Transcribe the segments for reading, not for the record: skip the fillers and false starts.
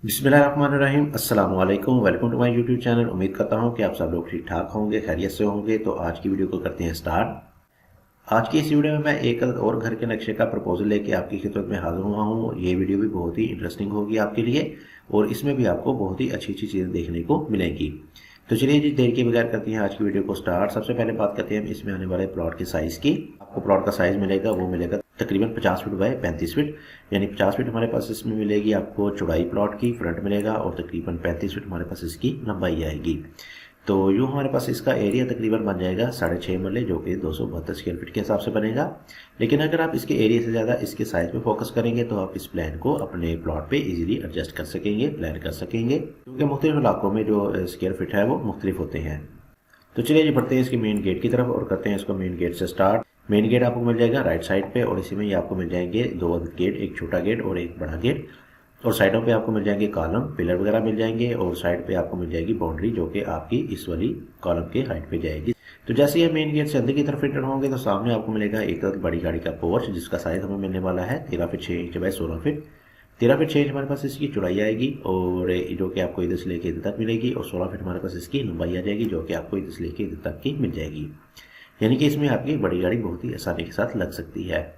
बिस्मिल्लाहिर्रहमानिर्रहीम, अस्सलाम वालेकुम, welcome to my YouTube channel. उम्मीद करता हूँ कि आप सब लोग ठीक ठाक होंगे, खैरियत से होंगे। तो आज की वीडियो को करते हैं स्टार्ट। आज की इस वीडियो में मैं एक और घर के नक्शे का प्रपोजल लेके आपकी खिदमत में हाजिर हुआ हूँ। ये वीडियो भी बहुत ही इंटरेस्टिंग होगी आपके लिए और इसमें भी आपको बहुत ही अच्छी अच्छी चीज़ें देखने को मिलेंगी। तो चलिए जी, देर के बगैर करते हैं आज की वीडियो को स्टार्ट। सबसे पहले बात करते हैं इसमें आने वाले प्लॉट के साइज़ की। आपको प्लॉट का साइज़ मिलेगा, वो मिलेगा तकरीबन 50 फीट बाय 35 फीट, यानी 50 फीट हमारे पास इसमें मिलेगी आपको चौड़ाई प्लॉट की, फ्रंट मिलेगा, और तकरीबन 35 फीट हमारे पास इसकी लंबाई आएगी। तो यूँ हमारे पास इसका एरिया तकरीबन बन जाएगा 6.5 मरले, जो कि 272 स्क्वायर फीट के हिसाब से बनेगा। लेकिन अगर आप इसके एरिया से ज़्यादा इसके साइज पे फोकस करेंगे तो आप इस प्लान को अपने प्लॉट पे इजीली एडजस्ट कर सकेंगे, प्लान कर सकेंगे, क्योंकि मुख्तलिफ इलाकों में जो स्क्वायर फीट है वो मुख्तलिफ होते हैं। तो चलिए जी, बढ़ते हैं इसके मेन गेट की तरफ और करते हैं इसको मेन गेट से स्टार्ट। मेन गेट आपको मिल जाएगा राइट साइड पे, और इसी में ये आपको मिल जाएंगे दो गेट, एक छोटा गेट और एक बड़ा गेट, और साइडों पे आपको मिल जाएंगे कॉलम, पिलर वगैरह मिल जाएंगे, और साइड पे आपको मिल जाएगी बाउंड्री, जो कि आपकी इस वाली कॉलम के हाइट पे जाएगी। तो जैसे ये मेन गेट से अंदर की तरफ एंटर होंगे तो सामने आपको मिलेगा एक बड़ी गाड़ी का पोर्च, जिसका साइज हमें मिलने वाला है 13 feet 6 inch by 16 feet. 13 feet 6 inch हमारे पास इसकी चौड़ाई आएगी, और जो कि आपको इधर से लेके इधर तक मिलेगी, और 16 फीट हमारे पास इसकी लंबाई आ जाएगी, जो कि आपको इधर से लेके इधर तक की मिल जाएगी। यानी कि इसमें आपकी बड़ी गाड़ी बहुत ही आसानी के साथ लग सकती है।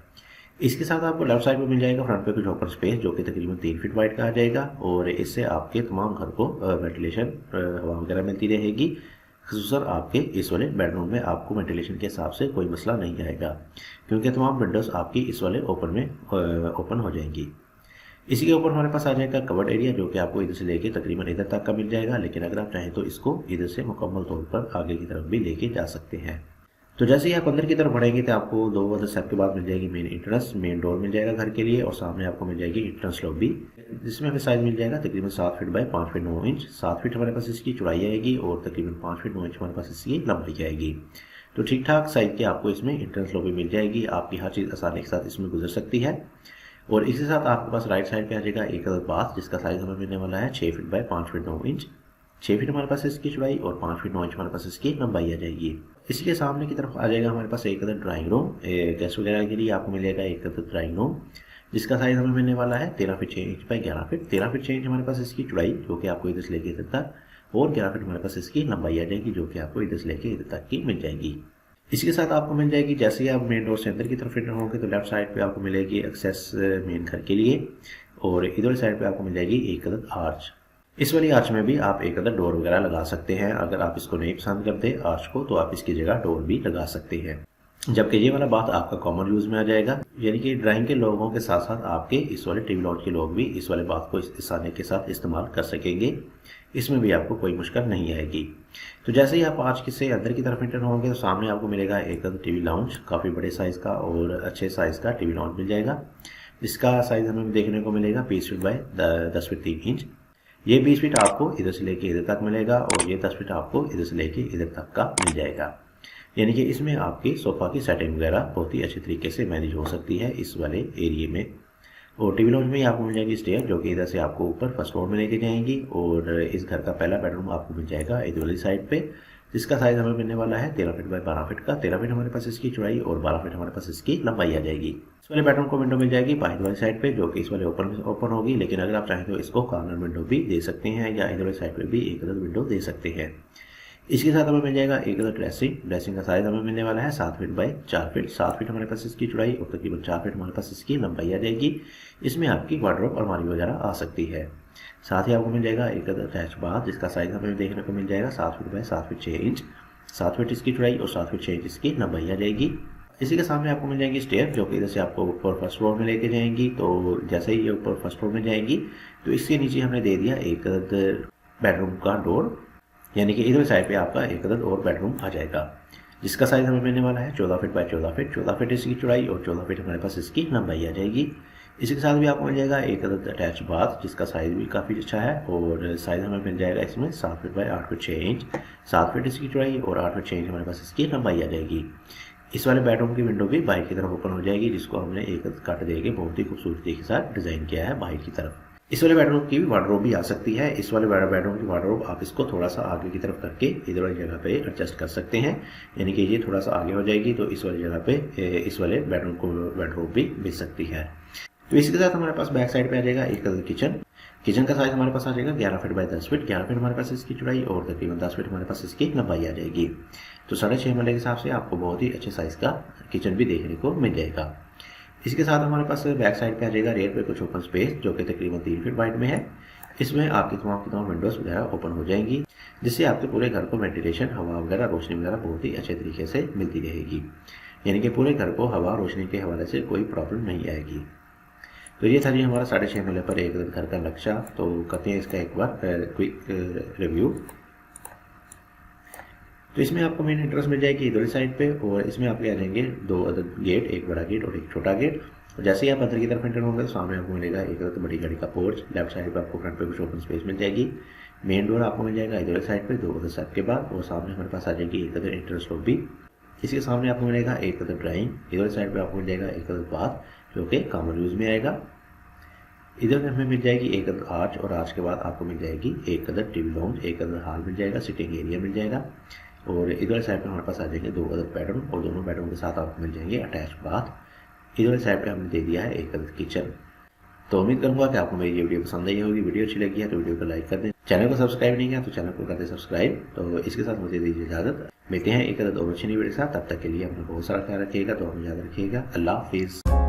इसके साथ आपको लेफ्ट साइड में मिल जाएगा फ्रंट पे कुछ ओपन स्पेस, जो कि तकरीबन 3 फीट वाइड का आ जाएगा, और इससे आपके तमाम घर को वेंटिलेशन हवा वगैरह मिलती रहेगी। खुसूसन आपके इस वाले बेडरूम में आपको वेंटिलेशन के हिसाब से कोई मसला नहीं आएगा, क्योंकि तमाम विंडोज़ आपकी इस वाले ओपन हो जाएंगी। इसी के ऊपर हमारे पास आ जाएगा कवर्ड एरिया, जो कि आपको इधर से लेके तकरीबन इधर तक का मिल जाएगा। लेकिन अगर आप चाहें तो इसको इधर से मुकम्मल तौर पर आगे की तरफ भी लेके जा सकते हैं। तो जैसे ही आप अंदर की तरफ बढ़ेंगे तो आपको दो वाले स्टेप के बाद मिल जाएगी मेन एंट्रेंस, मेन डोर मिल जाएगा घर के लिए, और सामने आपको मिल जाएगी एंट्रेंस लॉबी, जिसमें हमें साइज मिल जाएगा तकरीबन 7 feet by 5 feet 9 inch. 7 feet हमारे पास इसकी चौड़ाई आएगी, और तकरीबन 5 फीट 9 इंच हमारे पास इसकी लंबाई आएगी। तो ठीक ठाक साइज की आपको इसमें एंट्रेंस लॉबी मिल जाएगी। आपकी हर चीज़ आसानी के साथ इसमें गुजर सकती है। और इसी साथ आपके पास राइट साइड पे आ जाएगा एक बाथ, जिसका साइज हमें मिलने वाला है 6 feet by 5 feet 9 inch. 6 feet हमारे पास इसकी चौड़ाई और 5 फीट 9 इंच हमारे पास इसकी लंबाई आ जाएगी। इसी के सामने की तरफ आ जाएगा हमारे पास एक ड्राइंग रूम। गेस्ट वगैरह के लिए आपको मिलेगा एक ड्राइंग रूम, जिसका साइज हमें मिलने वाला है 13 feet 6 inch by 11 feet. 13 feet 6 inch हमारे पास इसकी चौड़ाई, जो कि आपको इधर से लेके इधर तक, और 11 फीट हमारे पास इसकी लंबाई आ जाएगी, जो कि आपको इधर से लेके इधर तक की मिल जाएगी। इसके साथ आपको मिल जाएगी, जैसे ही आप मेन डोर से अंदर की तरफ एंटर होंगे तो लेफ्ट साइड पे आपको मिलेगी एक्सेस मेन घर के लिए, और इधर साइड पे आपको मिल जाएगी एक आर्च। इस वाली आर्च में भी आप एक डोर वगैरह लगा सकते हैं। अगर आप इसको नहीं पसंद करते आर्च को, तो आप इसकी जगह डोर भी लगा सकते हैं। जबकि ये वाला बात आपका कॉमन यूज में आ जाएगा, यानी कि ड्राइंग के लोगों के साथ साथ आपके इस वाले टीवी लॉन्च के लोग भी इस वाले बात को आसानी के साथ इस्तेमाल कर सकेंगे। इसमें भी आपको कोई मुश्किल नहीं आएगी। तो जैसे ही आप आज से अंदर की तरफ एंटर होंगे तो सामने आपको मिलेगा एक टीवी लाउंज, काफ़ी बड़े साइज़ का और अच्छे साइज़ का टीवी लाउंज मिल जाएगा, जिसका साइज़ हमें देखने को मिलेगा 20 फीट बाय 10 फीट 3 इंच। ये 20 फीट आपको इधर से लेके इधर तक मिलेगा, और ये 10 फीट आपको इधर से लेके इधर तक का मिल जाएगा। यानी कि इसमें आपकी सोफ़ा की सेटिंग वगैरह बहुत ही अच्छे तरीके से मैनेज हो सकती है इस वाले एरिए में। और टीवी लॉन्ज में आपको मिल जाएगी स्टेयर, जो कि इधर से आपको ऊपर फर्स्ट फ्लोर में लेके जाएंगी, और इस घर का पहला बेडरूम आपको मिल जाएगा इधर वाली साइड पे, जिसका साइज हमें मिलने वाला है 13 फीट बाय 12 फीट का। 13 फीट हमारे पास इसकी चौड़ाई और 12 फीट हमारे पास इसकी लंबाई आ जाएगी। इस वाले बेडरूम को विंडो मिल जाएगी बाहर वाली साइड पे, जो कि इस वाले ओपन होगी। लेकिन अगर आप चाहें तो इसको कॉर्नर विंडो भी दे सकते हैं, या इधर वाली साइड पे भी एक विंडो दे सकते हैं। इसके साथ हमें मिल जाएगा एक ड्रेसिंग का साइज हमें मिलने वाला है 7 फीट बाय 4 फीट। 7 फीट हमारे पास इसकी चौड़ाई और तकरीबन 4 फीट हमारे पास इसकी लंबाई आ जाएगी। इसमें आपकी वार्डरोब अलमारी वगैरह आ सकती है। साथ ही आपको मिल जाएगा एक अटैच बाथ, जिसका साइज हमें देखने को मिल जाएगा 7 feet by 7 feet 6 inch. 7 feet इसकी चौड़ाई और 7 फीट 6 इंच इसकी लंबाई आ जाएगी। इसी के सामने आपको मिल जाएगी स्टेयर, जो कि इधर से आपको ऊपर फर्स्ट फ्लोर में लेके जाएंगी। तो जैसे ही ये ऊपर फर्स्ट फ्लोर में जाएंगी तो इसके नीचे हमने दे दिया एक बेडरूम का डोर, यानी कि इधर साइड पे आपका एक और बेडरूम आ जाएगा, जिसका साइज हमें मिलने वाला है 14 फीट बाय 14 फीट। 14 फीट इसकी चौड़ाई और 14 फीट हमारे पास इसकी लंबाई आ जाएगी। इसके साथ भी आपको मिल जाएगा एक अटैच बाथ, जिसका साइज भी काफ़ी अच्छा है, और साइज हमें मिल जाएगा इसमें 7 feet by 8 feet 6 inch. 7 feet इसकी चौड़ाई और 8 फीट 6 इंच हमारे पास इसकी लंबाई आ जाएगी। इस वाले बेडरूम की विंडो भी बाहर की तरफ ओपन हो जाएगी, जिसको हमने एक कट देके बहुत ही खूबसूरती के साथ डिज़ाइन किया है बाहर की तरफ। इस वाले बेडरूम की भी वार्डरोब भी आ सकती है। इस वाले बेडरूम की वार्डरोब आप इसको थोड़ा सा आगे की तरफ करके इधर वाली जगह पे एडजस्ट कर सकते हैं, यानी कि ये थोड़ा सा आगे हो जाएगी, तो इस वाली जगह पे इस वाले बेडरूम को वार्डरोब भी मिल सकती है। तो इसके साथ हमारे पास बैक साइड पे आ जाएगा एक किचन। किचन का साइज हमारे पास आ जाएगा 11 फीट बाय 10 फीट। 11 फीट हमारे पास इसकी चौड़ाई और तकरीबन 10 फीट हमारे पास इसकी लंबाई आ जाएगी। तो 6.5 मरले के हिसाब से आपको बहुत ही अच्छे साइज का किचन भी देखने को मिल जाएगा। इसके साथ हमारे पास बैक साइड पे आ जाएगा रेयर पे कुछ ओपन स्पेस जो कि तकरीबन 3 फीट वाइड में है। इसमें आपकी तमाम विंडोज वगैरह ओपन हो जाएंगी, जिससे आपके पूरे घर को वेंटिलेशन, हवा वगैरह, रोशनी वगैरह बहुत ही अच्छे तरीके से मिलती रहेगी। यानी कि पूरे घर को हवा रोशनी के हवाले से कोई प्रॉब्लम नहीं आएगी। तो ये था जी हमारा 6.5 मरले पर एक घर का नक्शा। तो करते हैं इसका एक बार क्विक रिव्यू। तो इसमें आपको मेन एंट्रेंस मिल जाएगी इधर साइड पे, और इसमें आपके आ जाएंगे 2 अदद गेट, एक बड़ा गेट और एक छोटा गेट। और जैसे ही आप अंदर की तरफ एंटर होंगे तो सामने आपको मिलेगा एक अदद बड़ी गाड़ी का पोर्च। लेफ्ट साइड पे आपको फ्रंट पे कुछ ओपन स्पेस मिल जाएगी। मेन डोर आपको मिल जाएगा इधर साइड पे 2 अदद स्टेप के बाद, और सामने हमारे पास आ जाएगी एक अदद एंट्रेंस लॉबी। इसके सामने आपको मिलेगा एक अदद ड्राइंग। इधर साइड पे आपको मिल जाएगा एक अदद बाथ जो कि कॉमन यूज में आएगा। इधर हमें मिल जाएगी एक अदद आर्च, और आर्च के बाद आपको मिल जाएगी एक अदद टीवी लाउंज, एक अदद हॉल मिल जाएगा, सिटिंग एरिया मिल जाएगा। और इधर साइड पे हमारे पास आ जाएंगे 2 अदद बेडरूम, और दोनों बेडरूम के साथ आपको मिल जाएंगे अटैच बाथ। इधर साइड पे हमने दे दिया है एक अदद किचन। तो उम्मीद करूंगा कि आपको मेरी ये वीडियो पसंद आई होगी। वीडियो अच्छी लगी है तो वीडियो को लाइक कर दें। चैनल को सब्सक्राइब नहीं किया तो चैनल को कर दें सब्सक्राइब। तो इसके साथ मुझे दीजिए इजाजत। मिलते हैं एक अदद और अच्छी वीडियो के साथ। तब तक के लिए अपना बहुत सारा ख्याल रखिएगा। तो हमें याद रखिएगा। अल्लाह हाफिज़।